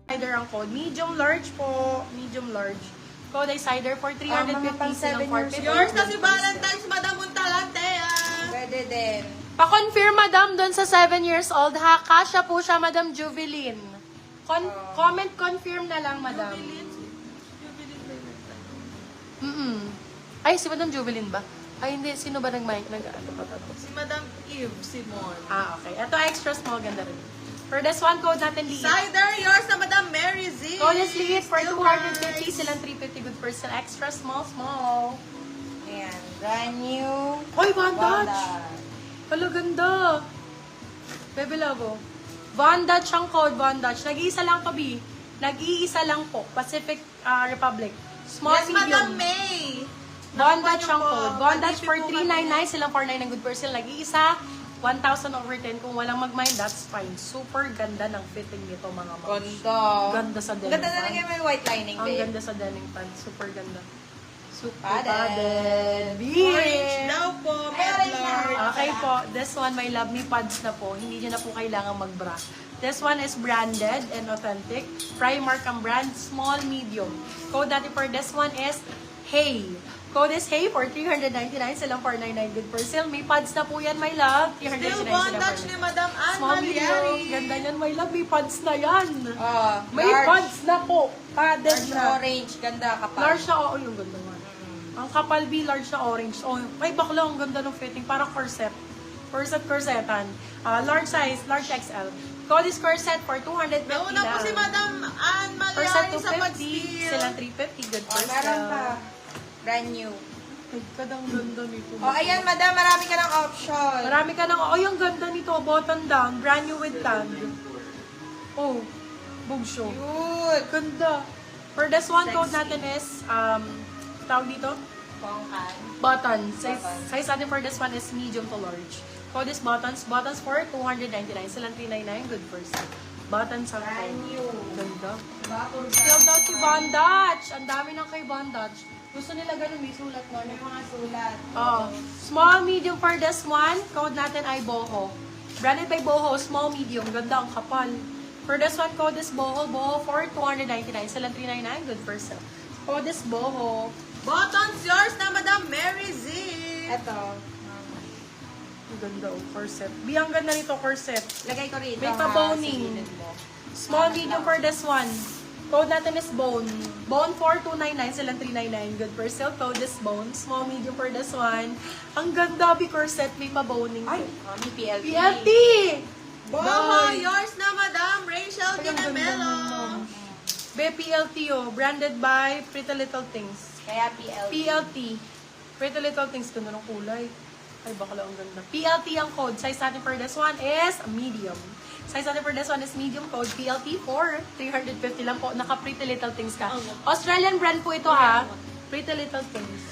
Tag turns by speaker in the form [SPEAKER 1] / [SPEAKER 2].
[SPEAKER 1] Cider ang code. Medium large po. Medium large. Code ay cider for 350 silang 450.
[SPEAKER 2] Yours na si Valentine's, Madam Muntalante,
[SPEAKER 3] Pwede din.
[SPEAKER 1] Pa-confirm, madam, doon sa 7 years old, ha? Kasha po siya, Madam Juveline. Comment confirm na lang, madam. Ay, si Madam Juveline ba? Ay, hindi. Sino ba nag-mic?
[SPEAKER 2] Si Madam Eve Simon.
[SPEAKER 1] Ah, okay. Ito, extra small. Ganda rin. For this one, code natin liit.
[SPEAKER 2] Cider, yours na Madam Mary Z.
[SPEAKER 1] Code is liit for
[SPEAKER 2] Still
[SPEAKER 1] 250.
[SPEAKER 2] nice.
[SPEAKER 1] Silang 350 good person. Extra small, small.
[SPEAKER 3] Ayan. Brand new.
[SPEAKER 1] Hoy, Bondage!
[SPEAKER 3] Bondage.
[SPEAKER 1] Hala, ganda. Bebe Labo. Bondage ang code, Bondage. Nag-iisa lang to, B. Nag-iisa lang po. Pacific Republic. Small,
[SPEAKER 2] Yes, Madam
[SPEAKER 1] medium.
[SPEAKER 2] May.
[SPEAKER 1] Bondage ang
[SPEAKER 2] Nakuha niyo
[SPEAKER 1] code.
[SPEAKER 2] po.
[SPEAKER 1] Bondage for
[SPEAKER 2] Mag-GP po
[SPEAKER 1] 399. Silang 499 good person. Nag-iisa. 1,000 over 10. Kung walang mag-mind, that's fine. Super ganda ng fitting nito, mga moms.
[SPEAKER 3] Ganda.
[SPEAKER 1] Ganda sa denim
[SPEAKER 3] Ganda talaga
[SPEAKER 1] pants.
[SPEAKER 3] yung may white lining,
[SPEAKER 1] Ang
[SPEAKER 3] babe.
[SPEAKER 1] ganda sa denim pants. Super ganda. Super
[SPEAKER 3] Padded.
[SPEAKER 2] Orange daw po,
[SPEAKER 3] Ay, orange na.
[SPEAKER 2] Medlar.
[SPEAKER 1] Okay po, this one, my love me pads na po. Hindi nyo na po kailangan mag-bra. This one is branded and authentic. Primark ang brand, small, medium. Code natin for this one is HEY. Code is HEY for 399. Silang 499 good per sale. May pads na po yan, my love. 399
[SPEAKER 2] Still
[SPEAKER 1] silang
[SPEAKER 2] bondage ni
[SPEAKER 1] 499.
[SPEAKER 2] Madam Ann
[SPEAKER 1] Small, medium.
[SPEAKER 2] Malyari.
[SPEAKER 1] Ganda yan, my love. May pads na yan. May
[SPEAKER 3] large.
[SPEAKER 1] pads na po. Padded
[SPEAKER 3] Large na
[SPEAKER 1] na.
[SPEAKER 3] orange. Ganda kapal.
[SPEAKER 1] Large na, oh, yung ganda nga. Ang kapal B, large na orange. Oh, ay, bakla, ang ganda ng fitting. Parang corset. Corsetan. Large size, large XL. Code is corset for 250
[SPEAKER 2] Nauna po si Madam Ann
[SPEAKER 1] Corset
[SPEAKER 2] Malyari sa
[SPEAKER 1] 250,
[SPEAKER 2] pag-steal.
[SPEAKER 1] silang 350. Good
[SPEAKER 3] Oh,
[SPEAKER 1] for
[SPEAKER 3] meron
[SPEAKER 1] sale.
[SPEAKER 3] pa. Brand new.
[SPEAKER 1] Ay, kadang ganda nito.
[SPEAKER 3] Oh, ayan, madam. Marami ka ng option.
[SPEAKER 1] Marami ka ng, oh, yung ganda nito. Button down. Brand new with tag. Oh, boob show.
[SPEAKER 3] Cute.
[SPEAKER 1] Ganda. For this one,
[SPEAKER 3] Sexy.
[SPEAKER 1] code natin is, tawag dito?
[SPEAKER 3] Pongkan.
[SPEAKER 1] Buttons. Size,
[SPEAKER 3] Buttons.
[SPEAKER 1] size natin for this one is medium to large. Code is buttons. Buttons for 299. Silang 399. Good for sale. Buttons ang
[SPEAKER 3] Brand
[SPEAKER 1] code.
[SPEAKER 3] new.
[SPEAKER 1] Ganda.
[SPEAKER 3] Bakul
[SPEAKER 1] Still daw si Bondage. Ang dami ng kay Bondage. Gusto nila ganun. May sulat mo.
[SPEAKER 3] May mga sulat.
[SPEAKER 1] Oh. Small, medium for this one. Code natin ay Boho. Branded by Boho. Small, medium. Ganda ang kapal. For this one, code is Boho. Boho for 299. Silang 399. Good for sale. Code is Boho.
[SPEAKER 2] Buttons, yours na Madam Mary Z.
[SPEAKER 3] Ito.
[SPEAKER 1] Ang ganda oh. Corset. Bi, ang ganda nito. Corset.
[SPEAKER 3] Lagay ko rito.
[SPEAKER 1] May
[SPEAKER 3] ha,
[SPEAKER 1] pa-boning.
[SPEAKER 3] sa gilid mo.
[SPEAKER 1] Small, medium for this one. Code natin is Bone. Bone for 299, silang 399. Good for sale. Code is Bone. Small, medium for this one. Ang ganda, bi corset. May pa-boning.
[SPEAKER 3] Ay, may PLT.
[SPEAKER 1] PLT!
[SPEAKER 2] Boho,
[SPEAKER 1] Boy!
[SPEAKER 2] yours na Madam Rachel
[SPEAKER 1] Ay, ang ganda
[SPEAKER 2] Ginamelo.
[SPEAKER 1] naman. Be PLT oh. Branded by Pretty Little Things.
[SPEAKER 3] Kaya PLT.
[SPEAKER 1] PLT. Pretty Little Things. Ganda ng kulay. Ay, bakla ang ganda. PLT ang code. Size natin for this one is medium. Size natin for this one is medium code. PLT for 350 lang po. Naka Pretty Little Things ka. Australian brand po ito ha. Pretty Little Things.